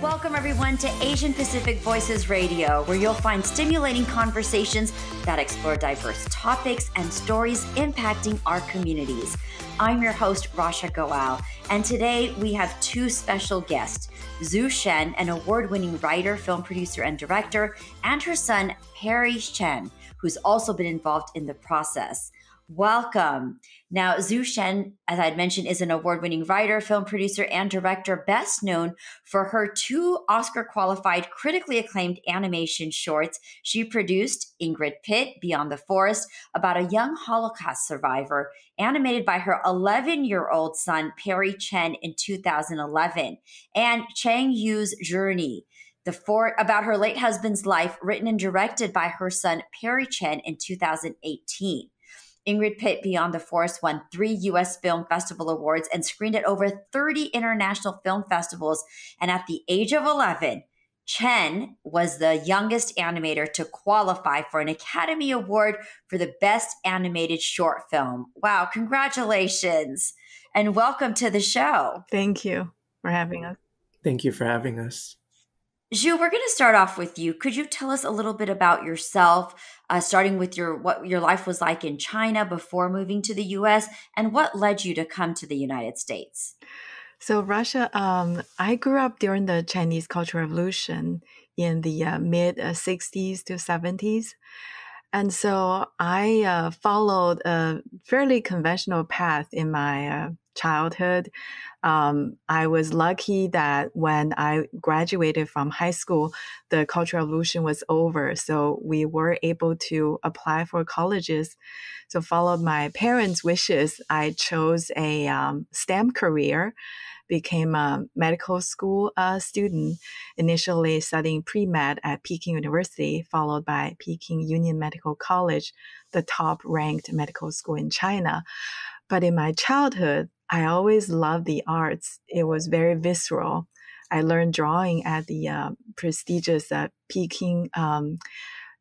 Welcome, everyone, to Asian Pacific Voices Radio, where you'll find stimulating conversations that explore diverse topics and stories impacting our communities. I'm your host, Rasha Goal, and today we have two special guests, Zhu Shen, an award-winning writer, film producer, and director, and her son, Perry Chen, who's also been involved in the process. Welcome. Now, Zhu Shen, as I had mentioned, is an award-winning writer, film producer, and director, best known for her two Oscar-qualified, critically acclaimed animation shorts. She produced Ingrid Pitt, Beyond the Forest, about a young Holocaust survivor, animated by her 11-year-old son, Perry Chen, in 2011, and Chang Yu's Journey, about her late husband's life, written and directed by her son, Perry Chen, in 2018. Ingrid Pitt, Beyond the Forest won 3 U.S. Film Festival awards and screened at over 30 international film festivals. And at the age of 11, Chen was the youngest animator to qualify for an Academy Award for the Best Animated Short Film. Wow, congratulations. And welcome to the show. Thank you for having us. Thank you for having us. Zhu, we're going to start off with you. Could you tell us a little bit about yourself, starting with what your life was like in China before moving to the U.S., and what led you to come to the United States? So, Russia, I grew up during the Chinese Cultural Revolution in the mid-60s to 70s. And so I followed a fairly conventional path in my childhood. I was lucky that when I graduated from high school, the Cultural Revolution was over. So we were able to apply for colleges. So followed my parents' wishes. I chose a STEM career, became a medical school student, initially studying pre-med at Peking University, followed by Peking Union Medical College, the top-ranked medical school in China. But in my childhood, I always loved the arts. It was very visceral. I learned drawing at the prestigious Peking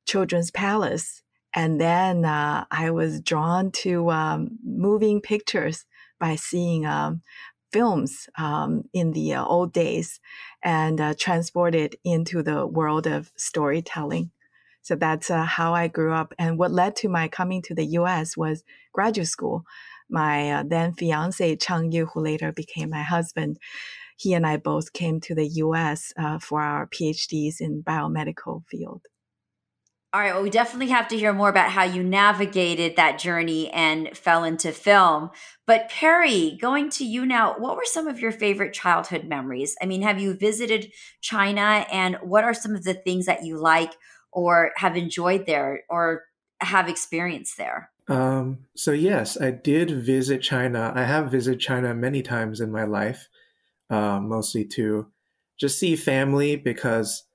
Children's Palace. And then I was drawn to moving pictures by seeing films in the old days and transported into the world of storytelling. So that's how I grew up. And what led to my coming to the U.S. was graduate school. My then fiance, Chang Yu, who later became my husband, he and I both came to the U.S. For our PhDs in biomedical field. All right. Well, we definitely have to hear more about how you navigated that journey and fell into film. But Perry, going to you now, what were some of your favorite childhood memories? I mean, have you visited China, and what are some of the things that you like or have enjoyed there or have experienced there? So yes, I did visit China. I have visited China many times in my life, mostly to just see family because,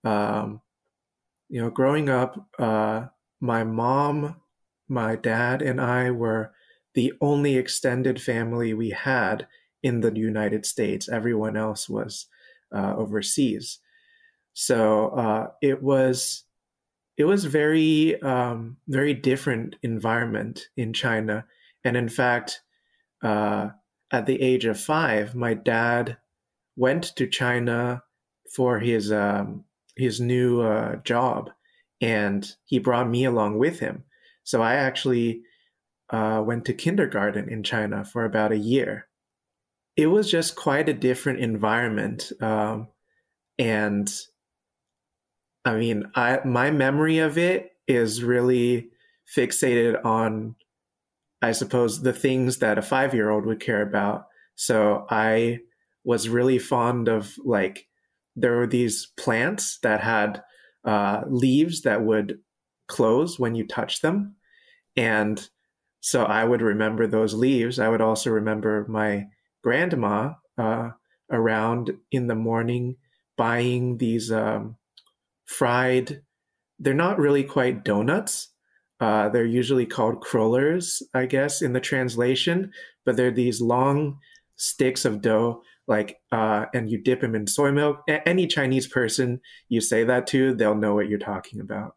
growing up, my mom, my dad, and I were the only extended family we had in the United States. Everyone else was overseas. So it was very, very different environment in China. And in fact, at the age of 5, my dad went to China for his new job, and he brought me along with him. So I actually went to kindergarten in China for about a year. It was just quite a different environment. And I mean, my memory of it is really fixated on, I suppose, the things that a 5-year-old would care about. So I was really fond of, there were these plants that had leaves that would close when you touch them. And so I would remember those leaves. I would also remember my grandma around in the morning buying these fried, they're not really quite donuts. They're usually called crullers, I guess, in the translation, but they're these long sticks of dough, and you dip them in soy milk. Any Chinese person you say that to, they'll know what you're talking about.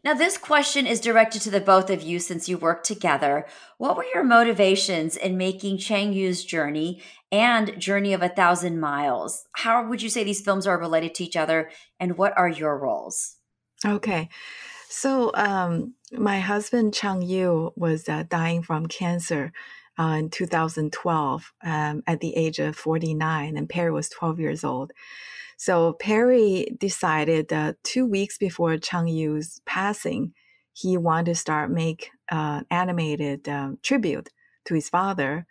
Now, this question is directed to the both of you since you work together. What were your motivations in making Chang Yu's Journey and Journey of a Thousand Miles? How would you say these films are related to each other, and what are your roles? Okay. So, my husband, Chang Yu, was dying from cancer in 2012 at the age of 49, and Perry was 12 years old. So Perry decided 2 weeks before Chang Yu's passing, he wanted to start make animated tribute to his father,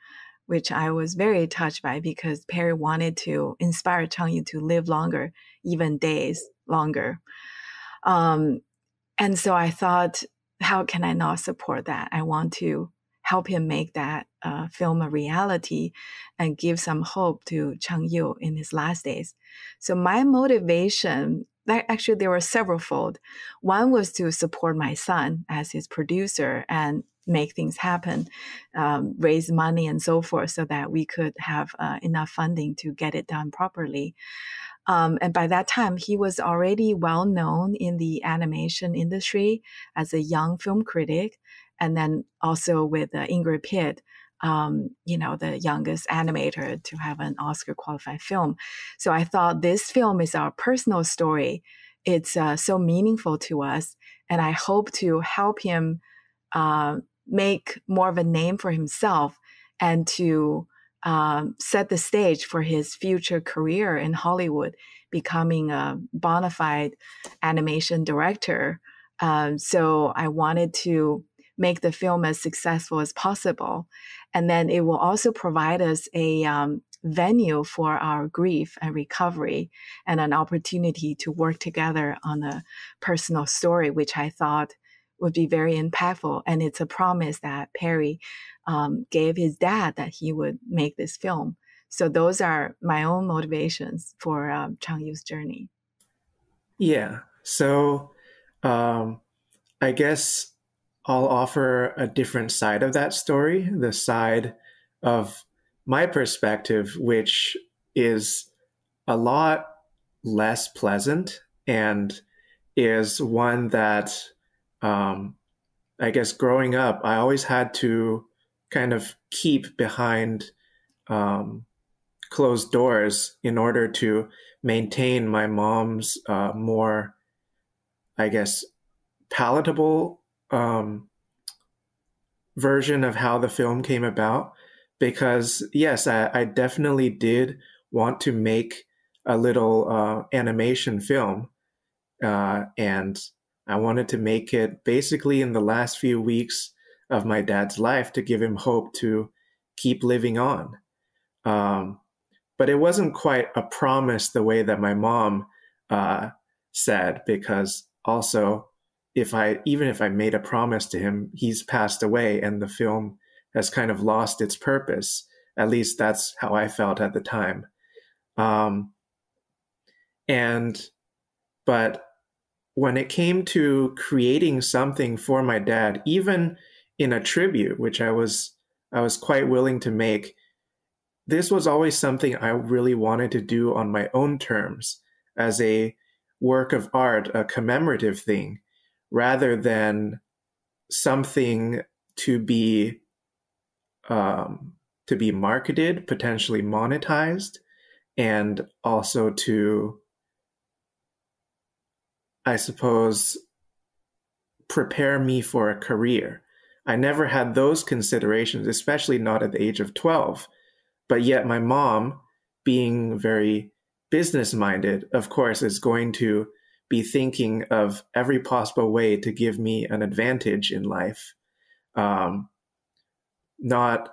which I was very touched by because Perry wanted to inspire Chang Yu to live longer, even days longer. And so I thought, how can I not support that? I want to help him make that film a reality and give some hope to Chang Yu in his last days. So my motivation, actually there were several fold. One was to support my son as his producer and make things happen, raise money and so forth so that we could have enough funding to get it done properly. And by that time, he was already well known in the animation industry as a young film critic, and then also with Ingrid Pitt, the youngest animator to have an Oscar qualified film. So I thought this film is our personal story. It's so meaningful to us, and I hope to help him make more of a name for himself and to set the stage for his future career in Hollywood, becoming a bona fide animation director. So I wanted to make the film as successful as possible. And then it will also provide us a venue for our grief and recovery and an opportunity to work together on a personal story, which I thought would be very impactful. And it's a promise that Perry gave his dad that he would make this film. So those are my own motivations for Chang Yu's Journey. Yeah. So I guess I'll offer a different side of that story, the side of my perspective, which is a lot less pleasant and is one that I guess growing up, I always had to kind of keep behind closed doors in order to maintain my mom's more, I guess, palatable version of how the film came about. Because yes, I definitely did want to make a little animation film, and I wanted to make it basically in the last few weeks of my dad's life to give him hope to keep living on. But it wasn't quite a promise the way that my mom said, because also even if I made a promise to him, he's passed away and the film has kind of lost its purpose. At least that's how I felt at the time. But when it came to creating something for my dad, even in a tribute, which I was quite willing to make, this was always something I really wanted to do on my own terms as a work of art, a commemorative thing, rather than something to be marketed, potentially monetized, and also to, I suppose, prepare me for a career. I never had those considerations, especially not at the age of 12. But yet my mom, being very business-minded, of course, is going to be thinking of every possible way to give me an advantage in life. Not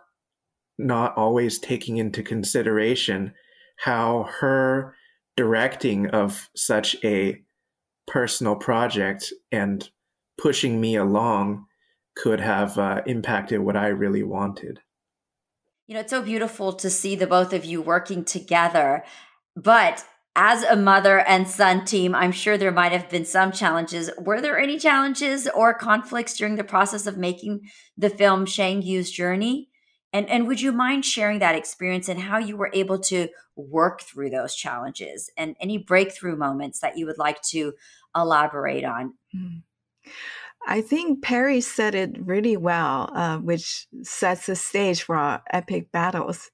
always taking into consideration how her directing of such a personal project and pushing me along could have impacted what I really wanted. It's so beautiful to see the both of you working together. But as a mother and son team, I'm sure there might have been some challenges. Were there any challenges or conflicts during the process of making the film Chang Yu's Journey? And would you mind sharing that experience and how you were able to work through those challenges and any breakthrough moments that you would like to elaborate on? I think Perry said it really well, which sets the stage for our epic battles.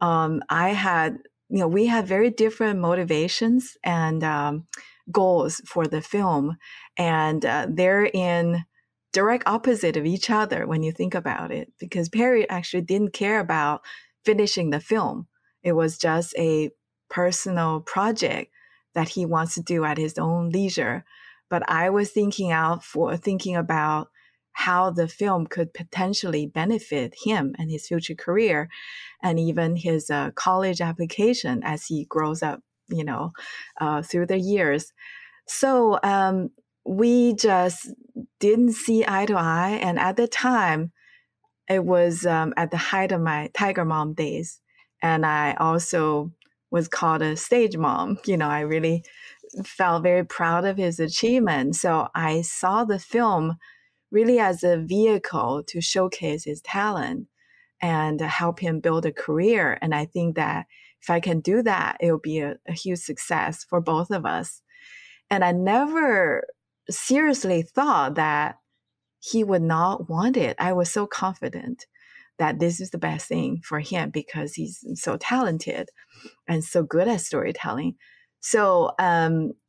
I had, we had very different motivations and goals for the film, and they're in direct opposite of each other when you think about it, because Perry actually didn't care about finishing the film. It was just a personal project that he wants to do at his own leisure. But I was thinking about how the film could potentially benefit him and his future career, and even his college application as he grows up, through the years. So we just didn't see eye to eye. And at the time, it was at the height of my Tiger Mom days. And I also was called a stage mom. I really felt very proud of his achievement. So I saw the film really as a vehicle to showcase his talent and help him build a career. And I think that if I can do that, it will be a huge success for both of us. And I never seriously thought that he would not want it. I was so confident that this is the best thing for him because he's so talented and so good at storytelling. So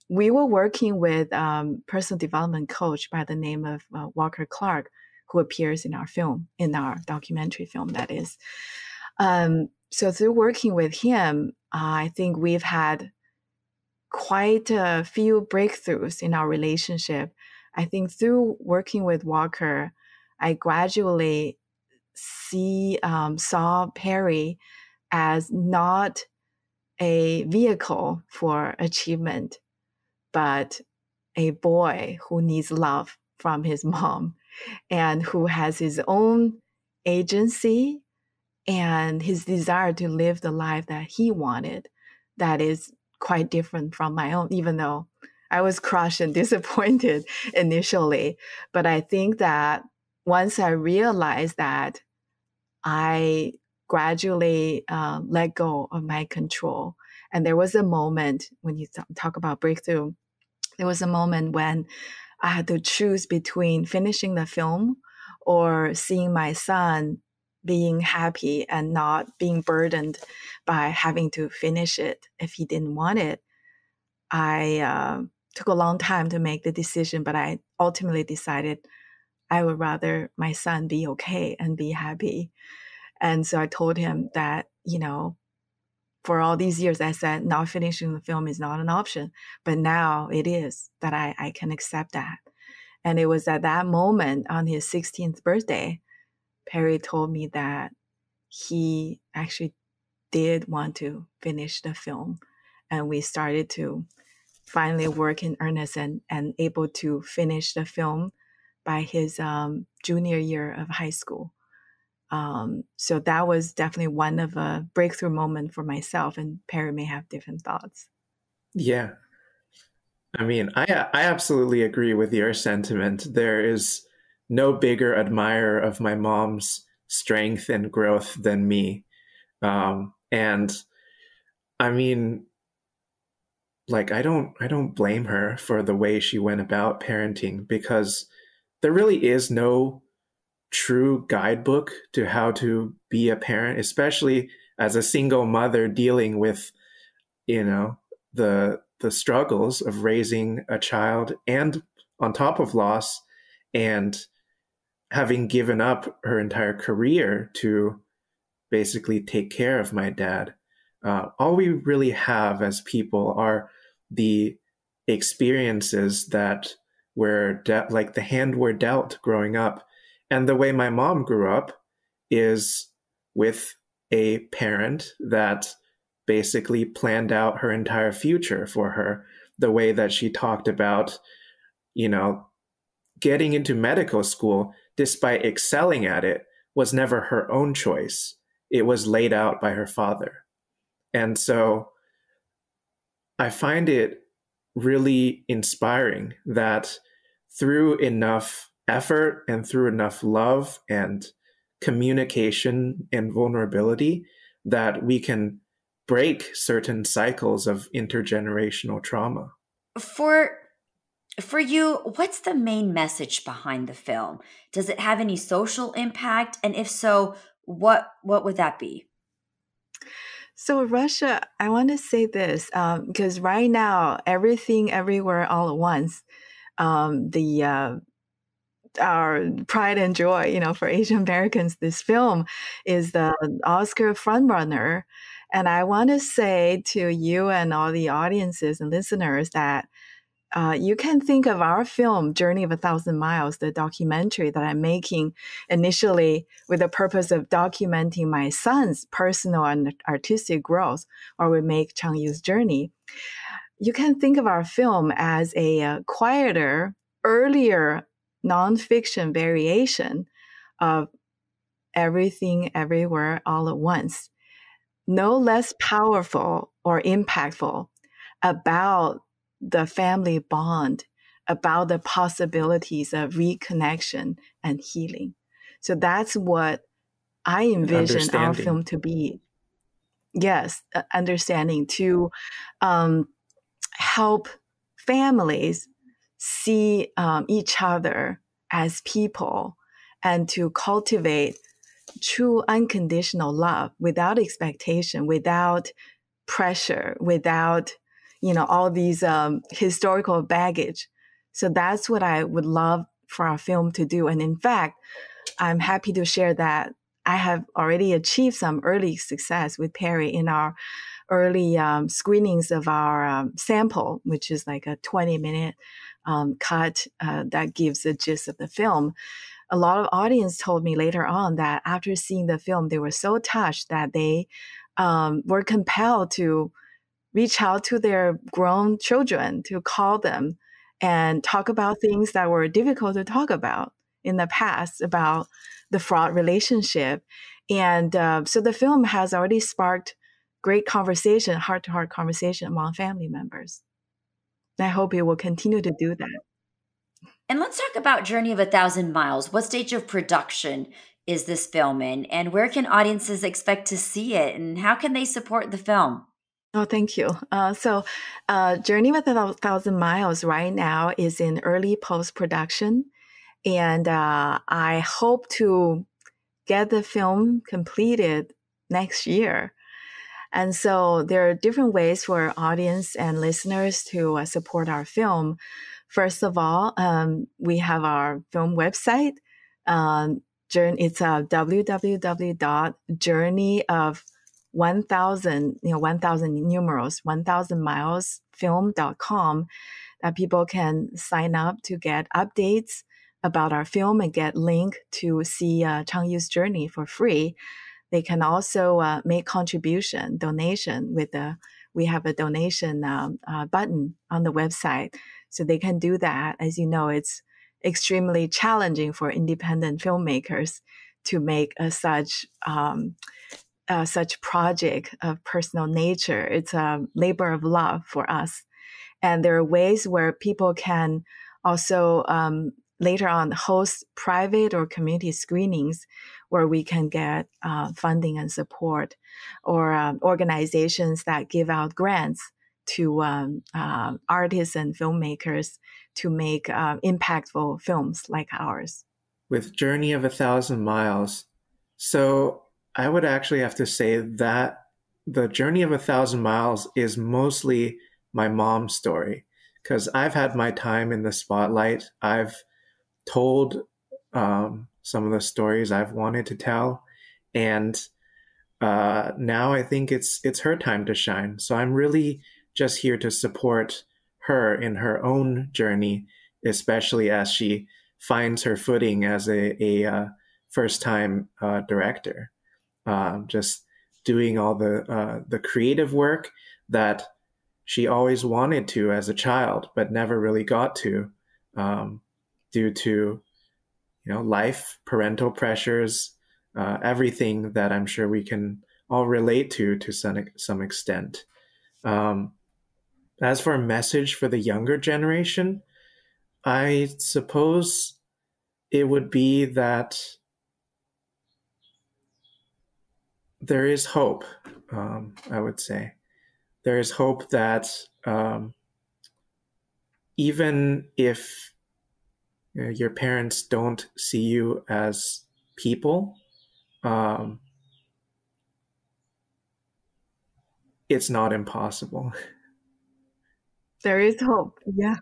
we were working with personal development coach by the name of Walker Clark, who appears in our film, in our documentary film, that is. So through working with him, I think we've had quite a few breakthroughs in our relationship. I think through working with Walker, I gradually saw Perry as not a vehicle for achievement, but a boy who needs love from his mom and who has his own agency and his desire to live the life that he wanted. That is quite different from my own, even though I was crushed and disappointed initially. But I think that once I realized that, I gradually let go of my control. And there was a moment when you talk about breakthrough, there was a moment when I had to choose between finishing the film or seeing my son being happy and not being burdened by having to finish it if he didn't want it. I took a long time to make the decision, but I ultimately decided I would rather my son be okay and be happy. And so I told him that, for all these years, I said not finishing the film is not an option, but now it is, that I can accept that. And it was at that moment on his 16th birthday, Perry told me that he actually did want to finish the film. And we started to finally work in earnest and able to finish the film by his junior year of high school. So that was definitely one of a breakthrough moment for myself, and Perry may have different thoughts. Yeah. I mean, I absolutely agree with your sentiment. There is no bigger admirer of my mom's strength and growth than me. And I mean, like, I don't blame her for the way she went about parenting, because there really is no true guidebook to how to be a parent, especially as a single mother dealing with, the struggles of raising a child and on top of loss and having given up her entire career to basically take care of my dad. All we really have as people are the experiences that were like the hand we're dealt growing up. And the way my mom grew up is with a parent that basically planned out her entire future for her. The way that she talked about, getting into medical school, despite excelling at it, was never her own choice. It was laid out by her father. And so I find it really inspiring that through enough effort and through enough love and communication and vulnerability, that we can break certain cycles of intergenerational trauma. For For you, what's the main message behind the film? Does it have any social impact? And if so, what would that be? So, Russia, I want to say this because right now, everything, everywhere, all at once, the our pride and joy, for Asian Americans, this film is the Oscar frontrunner. And I want to say to you and all the audiences and listeners that you can think of our film, Journey of a Thousand Miles, the documentary that I'm making initially with the purpose of documenting my son's personal and artistic growth, or we make Chang Yu's journey. You can think of our film as a quieter, earlier nonfiction variation of Everything, Everywhere, All at Once. No less powerful or impactful about the family bond, about the possibilities of reconnection and healing. So that's what I envision our film to be. Yes, understanding to help families see each other as people and to cultivate true unconditional love without expectation, without pressure, without all these historical baggage. So that's what I would love for our film to do. And in fact, I'm happy to share that I have already achieved some early success with Perry in our early screenings of our sample, which is like a 20-minute cut that gives the gist of the film. A lot of audience told me later on that after seeing the film, they were so touched that they were compelled to reach out to their grown children, to call them and talk about things that were difficult to talk about in the past, about the fraught relationship. And so the film has already sparked great conversation, heart-to-heart conversation among family members. I hope it will continue to do that. And let's talk about Journey of a Thousand Miles. What stage of production is this film in? And where can audiences expect to see it? And how can they support the film? Oh, thank you. So Journey of a Thousand Miles right now is in early post-production. And I hope to get the film completed next year. And so there are different ways for audience and listeners to support our film. First of all, we have our film website. It's www.journeyof1000, 1000 numerals, 1000 miles film.com, that people can sign up to get updates about our film and get link to see Chang Yu's journey for free. They can also make donation we have a donation button on the website. So they can do that. As you know, it's extremely challenging for independent filmmakers to make such project of personal nature. It's a labor of love for us. And there are ways where people can also later on host private or community screenings where we can get funding and support, or organizations that give out grants to artists and filmmakers to make impactful films like ours. With Journey of a Thousand Miles, so I would actually have to say that the Journey of a Thousand Miles is mostly my mom's story, because I've had my time in the spotlight. I've told some of the stories I've wanted to tell, and now I think it's her time to shine. So I'm really just here to support her in her own journey, especially as she finds her footing as a first-time director. Just doing all the creative work that she always wanted to as a child, but never really got to due to life, parental pressures, everything that I'm sure we can all relate to some extent. As for a message for the younger generation, I suppose it would be that there is hope. I would say there is hope that even if your parents don't see you as people, it's not impossible. There is hope. Yeah.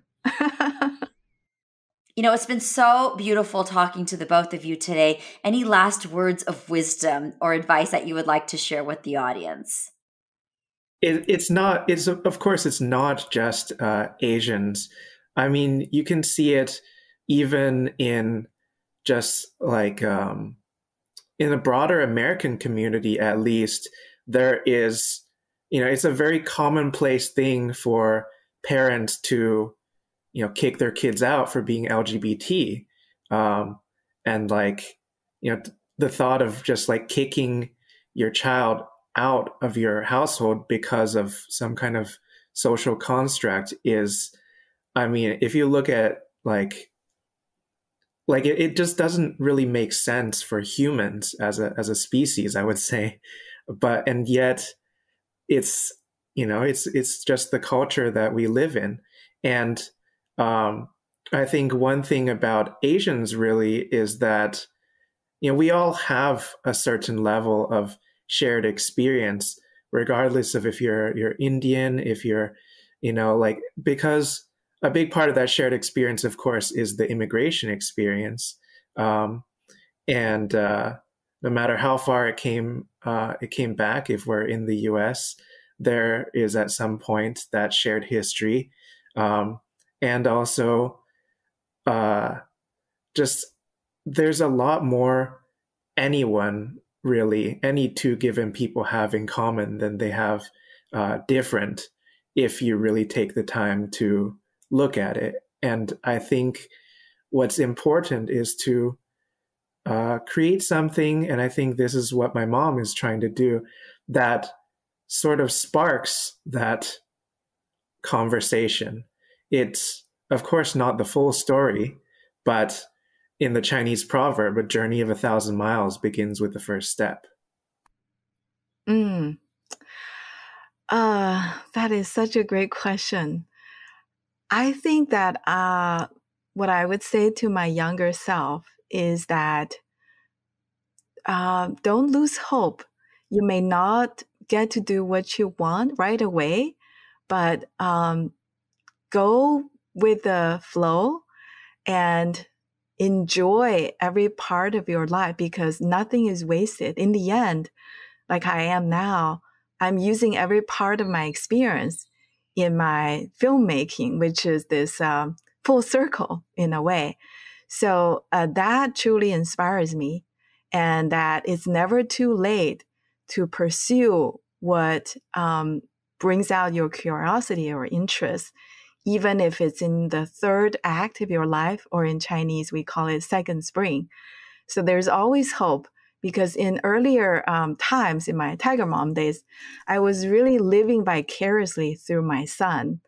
It's been so beautiful talking to the both of you today. Any last words of wisdom or advice that you would like to share with the audience? Of course, it's not just Asians. I mean, you can see it even in just like in the broader American community, at least. There is, it's a very commonplace thing for parents to, kick their kids out for being LGBT. And like, the thought of just like kicking your child out of your household because of some kind of social construct is, I mean, if you look at like it just doesn't really make sense for humans as a species, I would say. And yet it's, it's just the culture that we live in. And I think one thing about Asians really is that, we all have a certain level of shared experience, regardless of if you're Indian, if you're, because a big part of that shared experience, of course, is the immigration experience. No matter how far it came back, if we're in the US, there is at some point that shared history. And also, just there's a lot more any two given people have in common than they have different, if you really take the time to look at it. And I think what's important is to create something, and I think this is what my mom is trying to do, that sort of sparks that conversation. It's, of course, not the full story, but in the Chinese proverb, a journey of 1,000 miles begins with the first step. That is such a great question. I think that what I would say to my younger self is that don't lose hope. You may not get to do what you want right away, but go with the flow and enjoy every part of your life, because nothing is wasted. In the end, like I am now, I'm using every part of my experience in my filmmaking, which is this full circle in a way. So that truly inspires me, and that it's never too late to pursue what brings out your curiosity or interest, even if it's in the third act of your life, or in Chinese, we call it second spring. So there's always hope, because in earlier times, in my Tiger Mom days, I was really living vicariously through my son,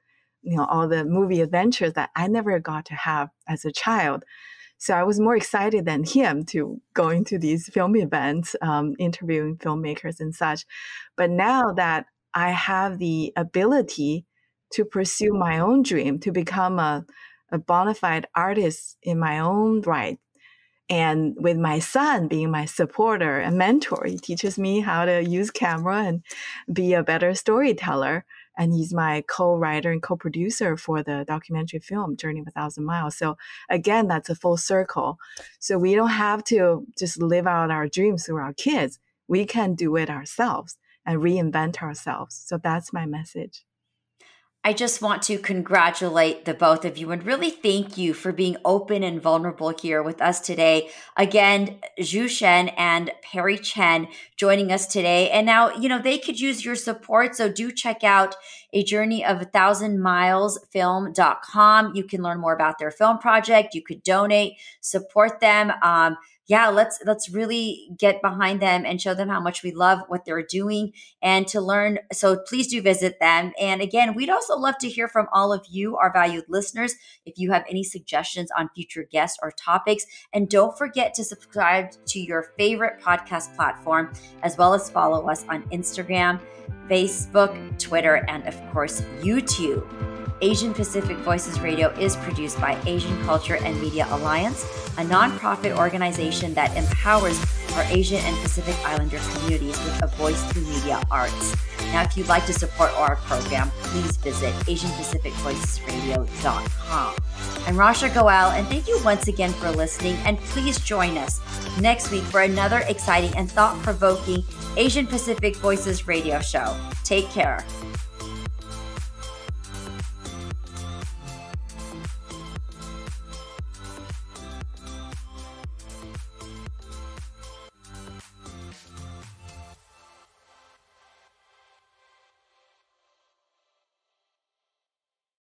all the movie adventures that I never got to have as a child. So I was more excited than him to going to these film events, interviewing filmmakers and such. But now that I have the ability to pursue my own dream, to become a bona fide artist in my own right, and with my son being my supporter and mentor, he teaches me how to use camera and be a better storyteller. And he's my co-writer and co-producer for the documentary film, Journey of 1,000 Miles. So again, that's a full circle. So we don't have to just live out our dreams through our kids. We can do it ourselves and reinvent ourselves. So that's my message. I just want to congratulate the both of you and really thank you for being open and vulnerable here with us today. Again, Zhu Shen and Perry Chen joining us today. And now, they could use your support. So do check out A Journey of 1,000 Miles film.com. You can learn more about their film project. You could donate, support them. Let's really get behind them and show them how much we love what they're doing and to learn. So please do visit them. And again, we'd also love to hear from all of you, our valued listeners, if you have any suggestions on future guests or topics. And don't forget to subscribe to your favorite podcast platform, as well as follow us on Instagram, Facebook, Twitter, and of course, YouTube. Asian Pacific Voices Radio is produced by Asian Culture and Media Alliance, a nonprofit organization that empowers our Asian and Pacific Islander communities with a voice through media arts. Now, if you'd like to support our program, please visit AsianPacificVoicesRadio.com. I'm Rasha Goel, and thank you once again for listening, and please join us next week for another exciting and thought-provoking Asian Pacific Voices radio show. Take care.